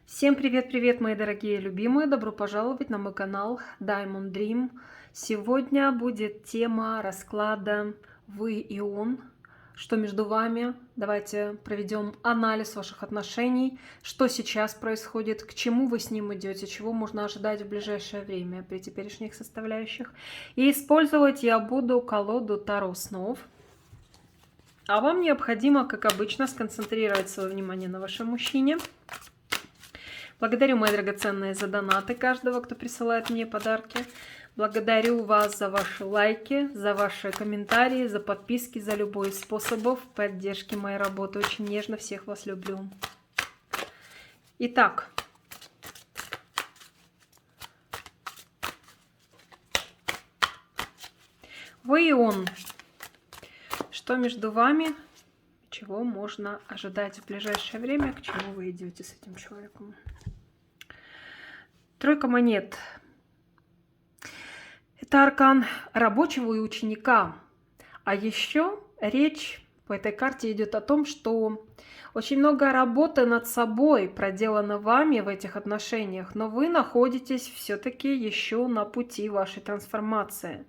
Всем привет-привет, мои дорогие любимые! Добро пожаловать на мой канал Diamond Dream. Сегодня будет тема расклада «Вы и он». Что между вами? Давайте проведем анализ ваших отношений, что сейчас происходит, к чему вы с ним идете, чего можно ожидать в ближайшее время при теперешних составляющих. И использовать я буду колоду Таро снов. А вам необходимо, как обычно, сконцентрировать свое внимание на вашем мужчине. Благодарю, мои драгоценные, за донаты каждого, кто присылает мне подарки. Благодарю вас за ваши лайки, за ваши комментарии, за подписки, за любой из способов поддержки моей работы. Очень нежно всех вас люблю. Итак, вы и он. Что между вами? Чего можно ожидать в ближайшее время? К чему вы идете с этим человеком? Тройка монет. Это аркан рабочего и ученика. А еще речь по этой карте идет о том, что очень много работы над собой проделано вами в этих отношениях, но вы находитесь все-таки еще на пути вашей трансформации.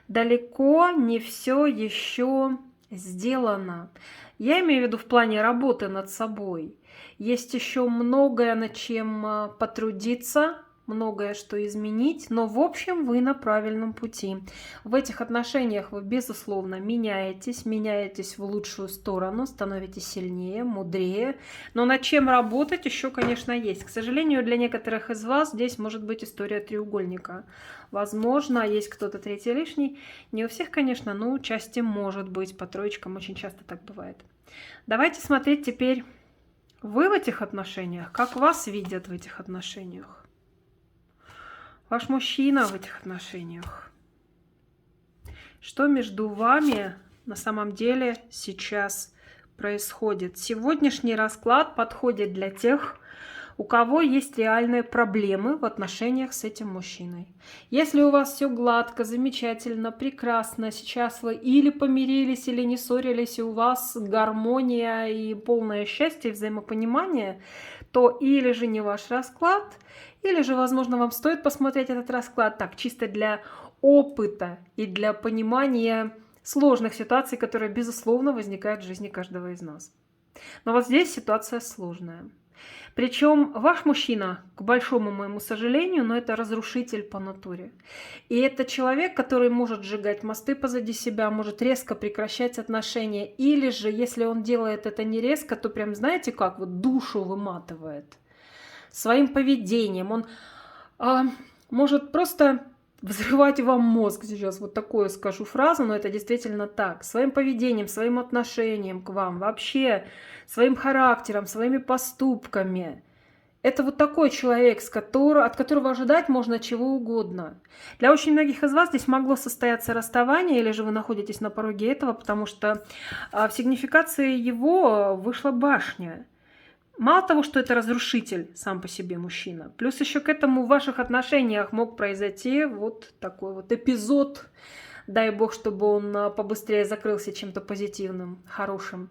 Далеко не все еще сделано. Я имею в виду в плане работы над собой. Есть еще многое, над чем потрудиться, многое, что изменить, но в общем вы на правильном пути. В этих отношениях вы, безусловно, меняетесь в лучшую сторону, становитесь сильнее, мудрее, но над чем работать еще, конечно, есть. К сожалению, для некоторых из вас здесь может быть история треугольника. Возможно, есть кто-то третий лишний. Не у всех, конечно, но участие может быть. По троечкам очень часто так бывает. Давайте смотреть теперь вы в этих отношениях, как вас видят в этих отношениях. Ваш мужчина в этих отношениях. Что между вами на самом деле сейчас происходит? Сегодняшний расклад подходит для тех, у кого есть реальные проблемы в отношениях с этим мужчиной. Если у вас все гладко, замечательно, прекрасно, сейчас вы или помирились, или не ссорились, и у вас гармония и полное счастье и взаимопонимание, то или же не ваш расклад, или же, возможно, вам стоит посмотреть этот расклад так, чисто для опыта и для понимания сложных ситуаций, которые, безусловно, возникают в жизни каждого из нас. Но вот здесь ситуация сложная. Причем ваш мужчина, к большому моему сожалению, но это разрушитель по натуре. И это человек, который может сжигать мосты позади себя, может резко прекращать отношения. Или же, если он делает это не резко, то прям, знаете как, вот душу выматывает. Своим поведением он может просто взрывать вам мозг. Сейчас вот такую скажу фразу, но это действительно так. Своим поведением, своим отношением к вам, вообще своим характером, своими поступками. Это вот такой человек, от которого ожидать можно чего угодно. Для очень многих из вас здесь могло состояться расставание, или же вы находитесь на пороге этого, потому что в сигнификации его вышла башня. Мало того, что это разрушитель сам по себе мужчина, плюс еще к этому в ваших отношениях мог произойти вот такой вот эпизод. Дай бог, чтобы он побыстрее закрылся чем-то позитивным, хорошим,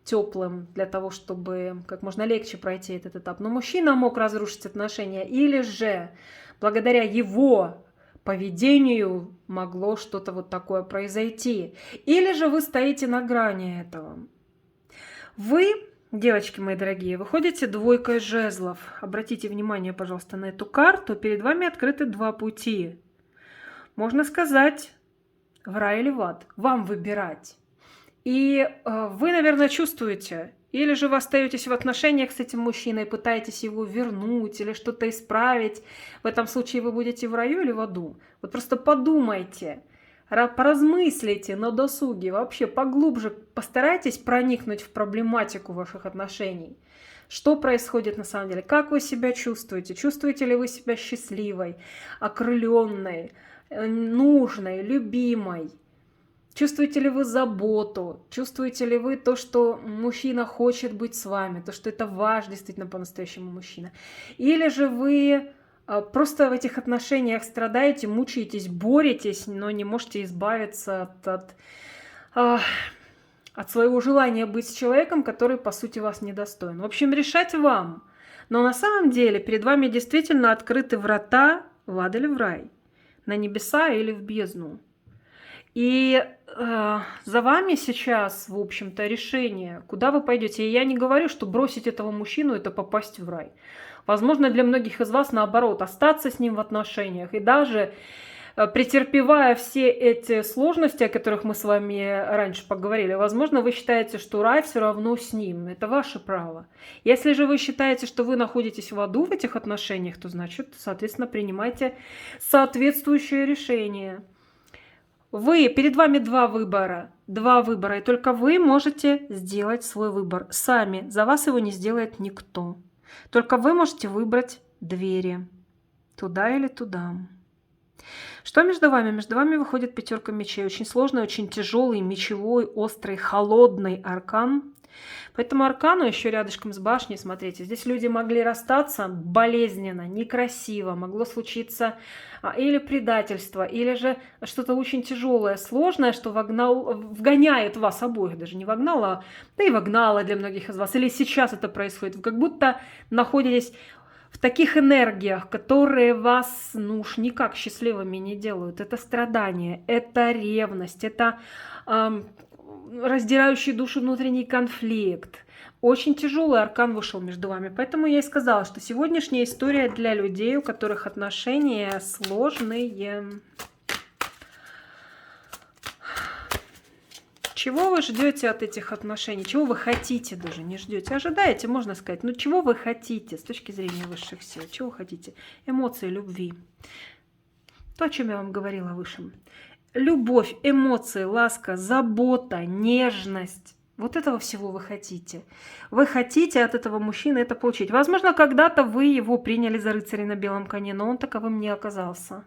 теплым, для того, чтобы как можно легче пройти этот этап. Но мужчина мог разрушить отношения, или же благодаря его поведению могло что-то вот такое произойти. Или же вы стоите на грани этого. Вы, девочки мои дорогие, выходите двойкой жезлов. Обратите внимание, пожалуйста, на эту карту. Перед вами открыты два пути. Можно сказать, в рай или в ад. Вам выбирать. И вы, наверное, чувствуете, или же вы остаетесь в отношениях с этим мужчиной, пытаетесь его вернуть или что-то исправить. В этом случае вы будете в раю или в аду. Вот просто подумайте, поразмыслите на досуге, вообще поглубже постарайтесь проникнуть в проблематику ваших отношений. Что происходит на самом деле? Как вы себя чувствуете? Чувствуете ли вы себя счастливой, окрыленной, нужной, любимой? Чувствуете ли вы заботу? Чувствуете ли вы то, что мужчина хочет быть с вами? То, что это ваш действительно по-настоящему мужчина? Или же вы просто в этих отношениях страдаете, мучаетесь, боретесь, но не можете избавиться от своего желания быть с человеком, который, по сути, вас недостоин? В общем, решать вам. Но на самом деле перед вами действительно открыты врата в ад или в рай, на небеса или в бездну. И за вами сейчас, в общем-то, решение, куда вы пойдете. И я не говорю, что бросить этого мужчину – это попасть в рай. Возможно, для многих из вас, наоборот, остаться с ним в отношениях. И даже претерпевая все эти сложности, о которых мы с вами раньше поговорили, возможно, вы считаете, что рай все равно с ним. Это ваше право. Если же вы считаете, что вы находитесь в аду в этих отношениях, то, значит, соответственно, принимайте соответствующее решение. Перед вами два выбора, и только вы можете сделать свой выбор сами. За вас его не сделает никто. Только вы можете выбрать двери, туда или туда. Что между вами? Между вами выходит 5 мечей. Очень сложный, очень тяжелый, мечевой, острый, холодный аркан. По этому аркану еще рядышком с башней, смотрите, здесь люди могли расстаться болезненно, некрасиво, могло случиться или предательство, или же что-то очень тяжелое, сложное, что вгоняет вас обоих, даже не вогнало, да и вогнало для многих из вас, или сейчас это происходит, вы как будто находитесь в таких энергиях, которые вас, ну уж никак счастливыми не делают. Это страдание, это ревность, это раздирающий душу внутренний конфликт. Очень тяжелый аркан вышел между вами. Поэтому я и сказала, что сегодняшняя история для людей, у которых отношения сложные. Чего вы ждете от этих отношений? Чего вы хотите даже? Не ждете, ожидаете, можно сказать. Но чего вы хотите с точки зрения высших сил? Чего вы хотите? Эмоции любви. То, о чем я вам говорила выше. Любовь, эмоции, ласка, забота, нежность. Вот этого всего вы хотите. Вы хотите от этого мужчины это получить. Возможно, когда-то вы его приняли за рыцаря на белом коне, но он таковым не оказался.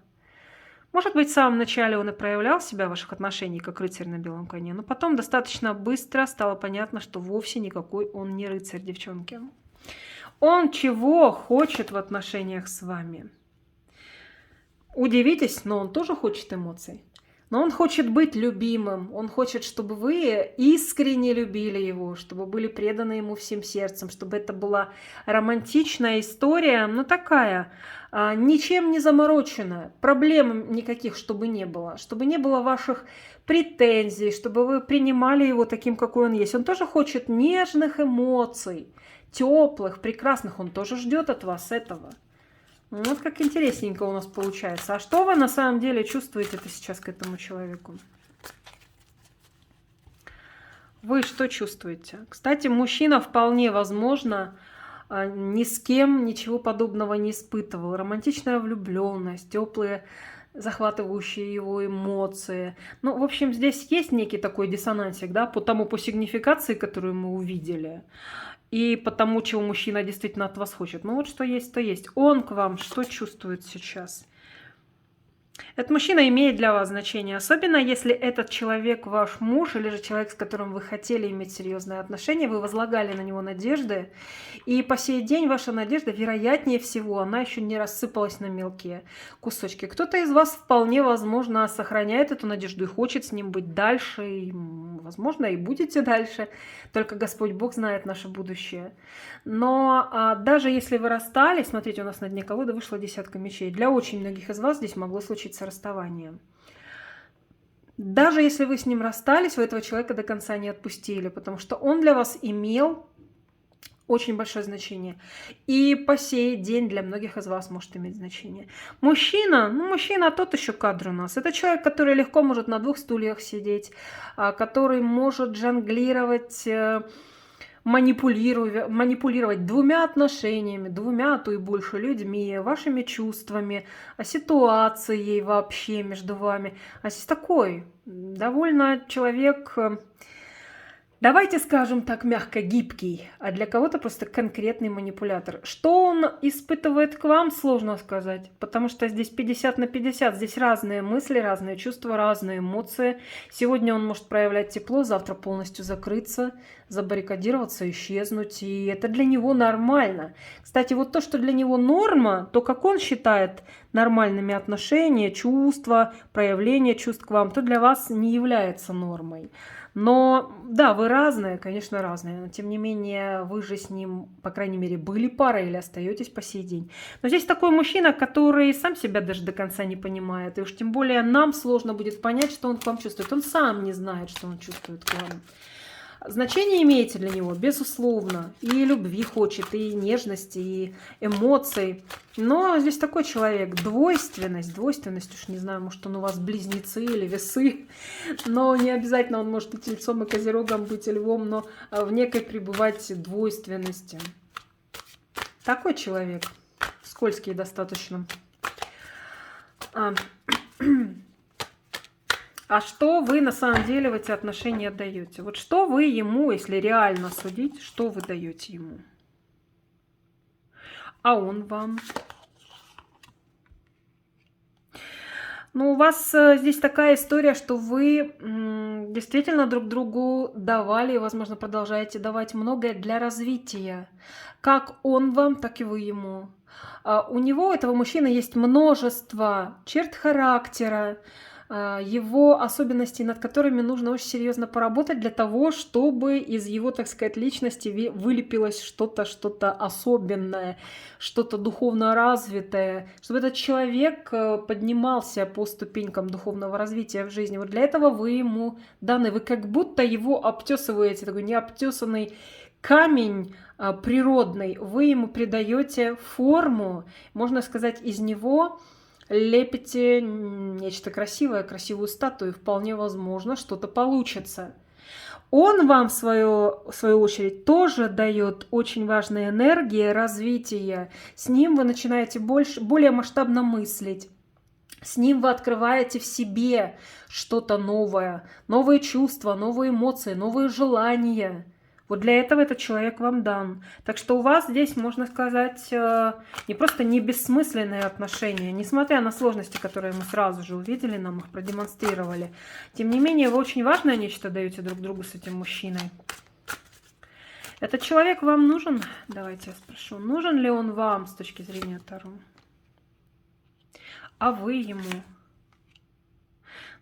Может быть, в самом начале он и проявлял себя в ваших отношениях как рыцарь на белом коне, но потом достаточно быстро стало понятно, что вовсе никакой он не рыцарь, девчонки. Он чего хочет в отношениях с вами? Удивитесь, но он тоже хочет эмоций. Но он хочет быть любимым, он хочет, чтобы вы искренне любили его, чтобы были преданы ему всем сердцем, чтобы это была романтичная история, но такая, ничем не замороченная, проблем никаких, чтобы не было ваших претензий, чтобы вы принимали его таким, какой он есть. Он тоже хочет нежных эмоций, теплых, прекрасных, он тоже ждет от вас этого. Вот как интересненько у нас получается. А что вы на самом деле чувствуете-то сейчас к этому человеку? Вы что чувствуете? Кстати, мужчина вполне возможно ни с кем ничего подобного не испытывал. Романтичная влюбленность, теплые, захватывающие его эмоции. Ну, в общем, здесь есть некий такой диссонансик, да, по сигнификации, которую мы увидели. И потому, чего мужчина действительно от вас хочет. Ну вот что есть, то есть. Он к вам что чувствует сейчас? Этот мужчина имеет для вас значение, особенно если этот человек ваш муж или же человек, с которым вы хотели иметь серьезные отношения, вы возлагали на него надежды, и по сей день ваша надежда, вероятнее всего, она еще не рассыпалась на мелкие кусочки. Кто-то из вас вполне возможно сохраняет эту надежду и хочет с ним быть дальше, и, возможно, и будете дальше, только Господь Бог знает наше будущее. Но даже если вы расстались, смотрите, у нас на дне колоды вышла 10 мечей, для очень многих из вас здесь могло случиться расставание. Даже если вы с ним расстались, вы этого человека до конца не отпустили, потому что он для вас имел очень большое значение. И по сей день для многих из вас может иметь значение. Мужчина, мужчина тот еще кадр у нас. Это человек, который легко может на 2 стульях сидеть, который может жонглировать, манипулировать 2 отношениями, 2, а то и больше людьми, вашими чувствами, ситуацией вообще между вами. А здесь такой довольно человек, давайте скажем так мягко, гибкий, а для кого-то просто конкретный манипулятор. Что он испытывает к вам, сложно сказать, потому что здесь 50 на 50, здесь разные мысли, разные чувства, разные эмоции. Сегодня он может проявлять тепло, завтра полностью закрыться, забаррикадироваться, исчезнуть, и это для него нормально. Кстати, вот то, что для него норма, то, как он считает нормальными отношения, чувства, проявление чувств к вам, то для вас не является нормой. Но да, вы разные, конечно, разные, но тем не менее вы же с ним, по крайней мере, были парой или остаетесь по сей день. Но здесь такой мужчина, который сам себя даже до конца не понимает, и уж тем более нам сложно будет понять, что он к вам чувствует. Он сам не знает, что он чувствует к вам. Значение имеете для него, безусловно. И любви хочет, и нежности, и эмоций. Но здесь такой человек, двойственность, уж не знаю, может он у вас близнецы или весы, но не обязательно он может и тельцом, и козерогом быть, и львом, но в некой пребывать двойственности. Такой человек, скользкий достаточно. А что вы на самом деле в эти отношения даете? Вот что вы ему, если реально судить, что вы даете ему? А он вам? Ну, у вас здесь такая история, что вы действительно друг другу давали, возможно, продолжаете давать многое для развития. Как он вам, так и вы ему. У него, этого мужчины, есть множество черт характера, его особенностей, над которыми нужно очень серьезно поработать для того, чтобы из его, так сказать, личности вылепилось что-то особенное, что-то духовно развитое, чтобы этот человек поднимался по ступенькам духовного развития в жизни. Вот для этого вы ему даны, вы как будто его обтесываете, такой необтесанный камень природный, вы ему придаете форму, можно сказать, из него лепите нечто красивое, красивую статую, вполне возможно, что-то получится. Он вам, в свою очередь, тоже дает очень важные энергии, развитие. С ним вы начинаете более масштабно мыслить. С ним вы открываете в себе что-то новое, новые чувства, новые эмоции, новые желания. Вот для этого этот человек вам дан. Так что у вас здесь, можно сказать, не просто не бессмысленные отношения, несмотря на сложности, которые мы сразу же увидели, нам их продемонстрировали. Тем не менее, вы очень важное нечто даете друг другу с этим мужчиной. Этот человек вам нужен? Давайте я спрошу. Нужен ли он вам с точки зрения Таро? А вы ему?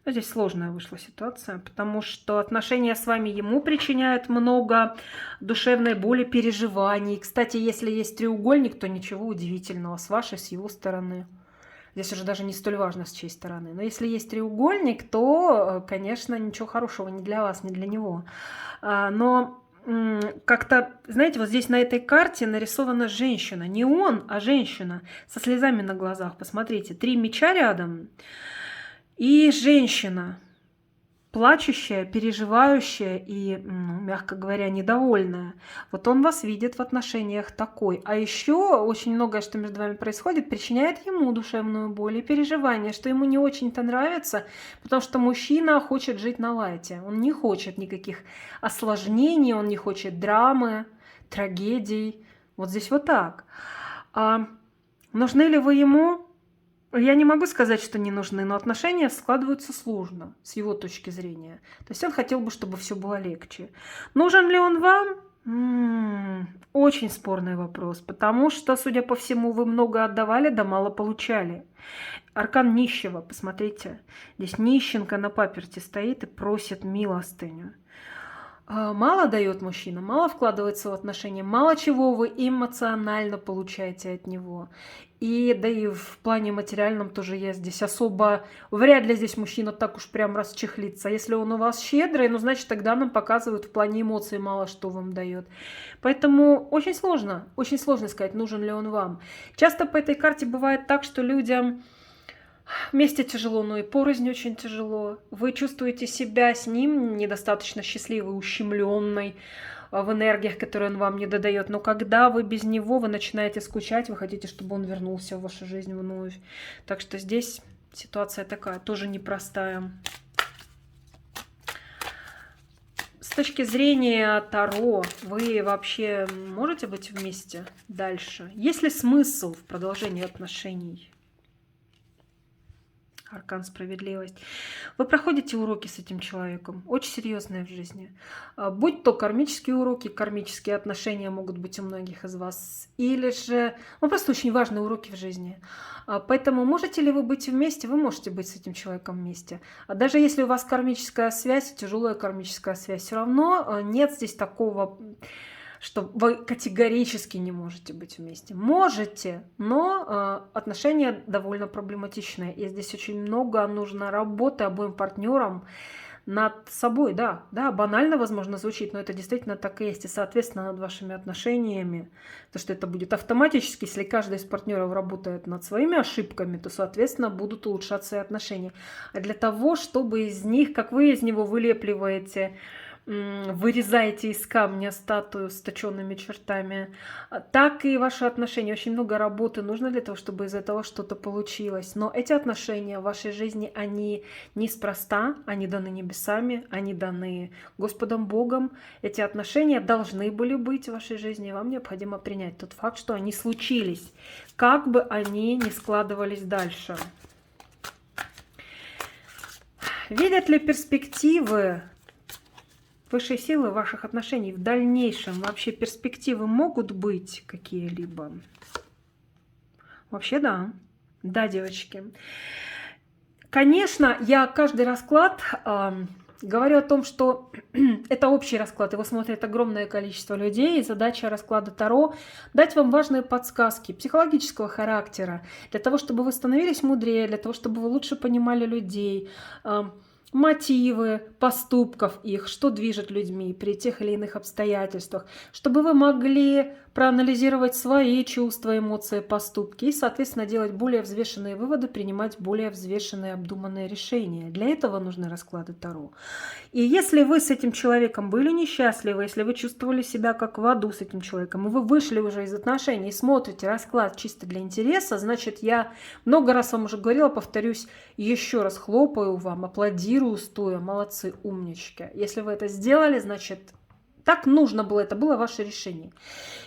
Но здесь сложная вышла ситуация, потому что отношения с вами ему причиняют много душевной боли, переживаний. Кстати, если есть треугольник, то ничего удивительного с вашей, с его стороны. Здесь уже даже не столь важно, с чьей стороны. Но если есть треугольник, то, конечно, ничего хорошего ни для вас, ни для него. Но как-то, знаете, вот здесь на этой карте нарисована женщина. Не он, а женщина со слезами на глазах. Посмотрите, 3 меча рядом. И женщина, плачущая, переживающая и, мягко говоря, недовольная. Вот он вас видит в отношениях такой. А еще очень многое, что между вами происходит, причиняет ему душевную боль и переживание, что ему не очень-то нравится, потому что мужчина хочет жить на лайте. Он не хочет никаких осложнений, он не хочет драмы, трагедий. Вот здесь вот так. А нужны ли вы ему? Я не могу сказать, что не нужны, но отношения складываются сложно, с его точки зрения. То есть он хотел бы, чтобы все было легче. Нужен ли он вам? Очень спорный вопрос, потому что, судя по всему, вы много отдавали, да мало получали. Аркан нищего, посмотрите. Здесь нищенка на паперти стоит и просит милостыню. Мало дает мужчина, мало вкладывается в отношения, мало чего вы эмоционально получаете от него. И да и в плане материальном тоже я здесь особо... Вряд ли здесь мужчина так уж прям расчехлится. Если он у вас щедрый, ну значит тогда нам показывают в плане эмоций мало что вам дает. Поэтому очень сложно сказать, нужен ли он вам. Часто по этой карте бывает так, что людям... Вместе тяжело, но и порознь очень тяжело. Вы чувствуете себя с ним недостаточно счастливой, ущемленной в энергиях, которые он вам не додает. Но когда вы без него, вы начинаете скучать, вы хотите, чтобы он вернулся в вашу жизнь вновь. Так что здесь ситуация такая, тоже непростая. С точки зрения Таро, вы вообще можете быть вместе дальше? Есть ли смысл в продолжении отношений? Аркан справедливость. Вы проходите уроки с этим человеком, очень серьезные в жизни. Будь то кармические уроки, кармические отношения могут быть у многих из вас, или же, ну, просто очень важные уроки в жизни. Поэтому можете ли вы быть вместе? Вы можете быть с этим человеком вместе. Даже если у вас кармическая связь, тяжелая кармическая связь, все равно нет здесь такого, что вы категорически не можете быть вместе. Можете, но отношения довольно проблематичные. И здесь очень много нужно работы обоим партнерам над собой. Да, да, банально, возможно, звучит, но это действительно так и есть. И, соответственно, над вашими отношениями. То, что это будет автоматически, если каждый из партнеров работает над своими ошибками, то, соответственно, будут улучшаться и отношения. А для того, чтобы из них, как вы из него вылепливаете, вырезаете из камня статую с точенными чертами, так и ваши отношения. Очень много работы нужно для того, чтобы из этого что-то получилось. Но эти отношения в вашей жизни, они неспроста, они даны небесами, они даны Господом Богом. Эти отношения должны были быть в вашей жизни, и вам необходимо принять тот факт, что они случились, как бы они ни складывались дальше. Видят ли перспективы высшей силы ваших отношений в дальнейшем? Вообще перспективы могут быть какие-либо? Вообще да. Да, девочки. Конечно, я каждый расклад говорю о том, что это общий расклад, его смотрит огромное количество людей, и задача расклада Таро — дать вам важные подсказки психологического характера, для того, чтобы вы становились мудрее, для того, чтобы вы лучше понимали людей, мотивы поступков их, что движет людьми при тех или иных обстоятельствах, чтобы вы могли проанализировать свои чувства, эмоции, поступки и, соответственно, делать более взвешенные выводы, принимать более взвешенные, обдуманные решения. Для этого нужны расклады Таро. И если вы с этим человеком были несчастливы, если вы чувствовали себя как в аду с этим человеком, и вы вышли уже из отношений и смотрите расклад чисто для интереса, значит, я много раз вам уже говорила, повторюсь, еще раз хлопаю вам, аплодирую стоя, молодцы, умнички. Если вы это сделали, значит, так нужно было, это было ваше решение.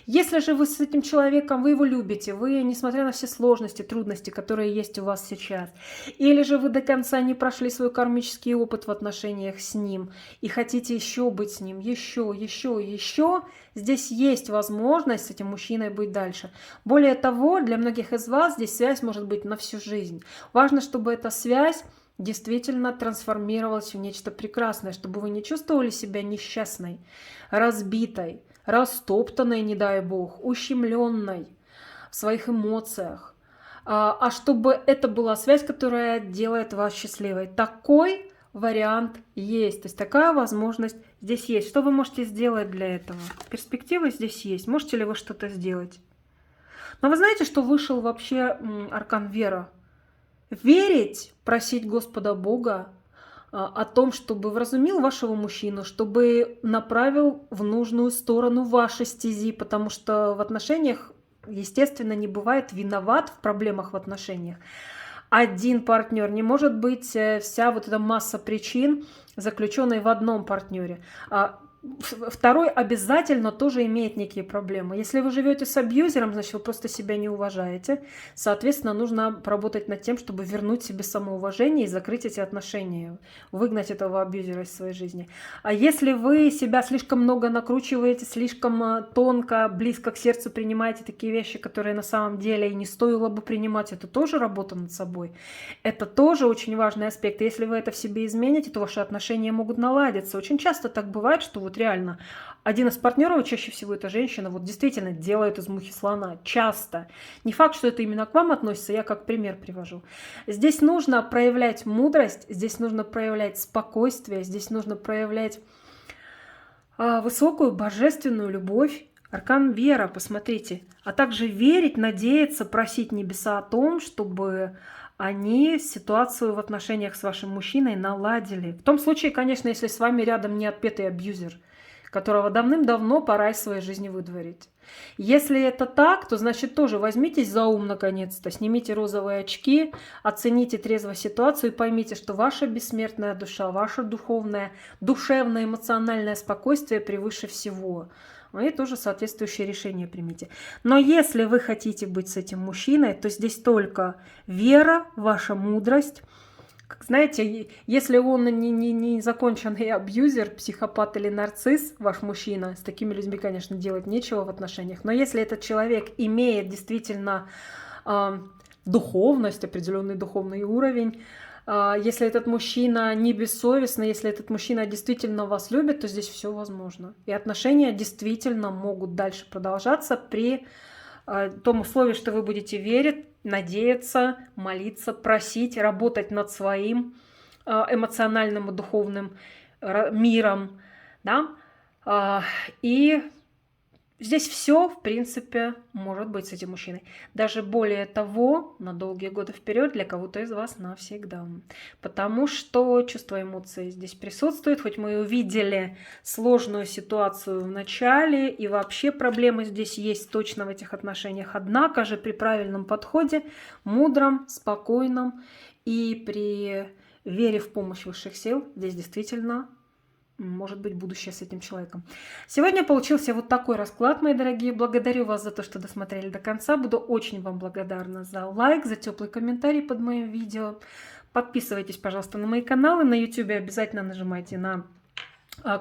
Если же вы с этим человеком, вы его любите, вы, несмотря на все сложности, трудности, которые есть у вас сейчас, или же вы до конца не прошли свой кармический опыт в отношениях с ним и хотите еще быть с ним, еще, здесь есть возможность с этим мужчиной быть дальше. Более того, для многих из вас здесь связь может быть на всю жизнь. Важно, чтобы эта связь действительно трансформировалась в нечто прекрасное, чтобы вы не чувствовали себя несчастной, разбитой, растоптанной, не дай бог, ущемленной в своих эмоциях, а чтобы это была связь, которая делает вас счастливой. Такой вариант есть, то есть такая возможность здесь есть. Что вы можете сделать для этого? Перспективы здесь есть. Можете ли вы что-то сделать? Но вы знаете, что вышел вообще аркан Вера? Верить, просить Господа Бога о том, чтобы вразумил вашего мужчину, чтобы направил в нужную сторону вашей стези, потому что в отношениях, естественно, не бывает виноват в проблемах в отношениях один партнер. Не может быть вся вот эта масса причин, заключенной в одном партнере. Второй обязательно тоже имеет некие проблемы. Если вы живете с абьюзером, значит, вы просто себя не уважаете. Соответственно, нужно поработать над тем, чтобы вернуть себе самоуважение и закрыть эти отношения, выгнать этого абьюзера из своей жизни. А если вы себя слишком много накручиваете, слишком тонко, близко к сердцу принимаете такие вещи, которые на самом деле и не стоило бы принимать, это тоже работа над собой. Это тоже очень важный аспект. И если вы это в себе измените, то ваши отношения могут наладиться. Очень часто так бывает, что вот реально один из партнеров, чаще всего это женщина, вот действительно делает из мухи слона. Часто. Не факт, что это именно к вам относится, я как пример привожу. Здесь нужно проявлять мудрость, здесь нужно проявлять спокойствие, здесь нужно проявлять высокую божественную любовь. Аркан Вера, посмотрите. А также верить, надеяться, просить небеса о том, чтобы они ситуацию в отношениях с вашим мужчиной наладили. В том случае, конечно, если с вами рядом не отпетый абьюзер, которого давным-давно пора из своей жизни выдворить. Если это так, то значит тоже возьмитесь за ум наконец-то, снимите розовые очки, оцените трезво ситуацию и поймите, что ваша бессмертная душа, ваше духовное, душевное, эмоциональное спокойствие превыше всего. И тоже соответствующее решение примите. Но если вы хотите быть с этим мужчиной, то здесь только вера, ваша мудрость, знаете, если он не законченный абьюзер, психопат или нарцисс, ваш мужчина, с такими людьми, конечно, делать нечего в отношениях. Но если этот человек имеет действительно духовность, определенный духовный уровень, если этот мужчина не бессовестный, если этот мужчина действительно вас любит, то здесь все возможно. И отношения действительно могут дальше продолжаться при том условии, что вы будете верить, надеяться, молиться, просить, работать над своим эмоциональным и духовным миром, да, и здесь все, в принципе, может быть с этим мужчиной. Даже более того, на долгие годы вперед для кого-то из вас навсегда. Потому что чувство эмоций здесь присутствует. Хоть мы и увидели сложную ситуацию в начале, и вообще проблемы здесь есть точно в этих отношениях. Однако же при правильном подходе, мудром, спокойном и при вере в помощь высших сил, здесь действительно может быть будущее с этим человеком. Сегодня получился вот такой расклад, мои дорогие. Благодарю вас за то, что досмотрели до конца. Буду очень вам благодарна за лайк, за теплый комментарий под моим видео. Подписывайтесь, пожалуйста, на мои каналы. На YouTube обязательно нажимайте на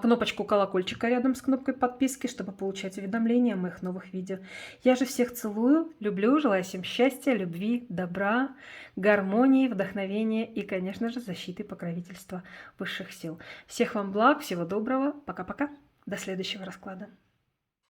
кнопочку колокольчика рядом с кнопкой подписки, чтобы получать уведомления о моих новых видео. Я же всех целую, люблю, желаю всем счастья, любви, добра, гармонии, вдохновения и, конечно же, защиты и покровительства высших сил. Всех вам благ, всего доброго, пока-пока, до следующего расклада.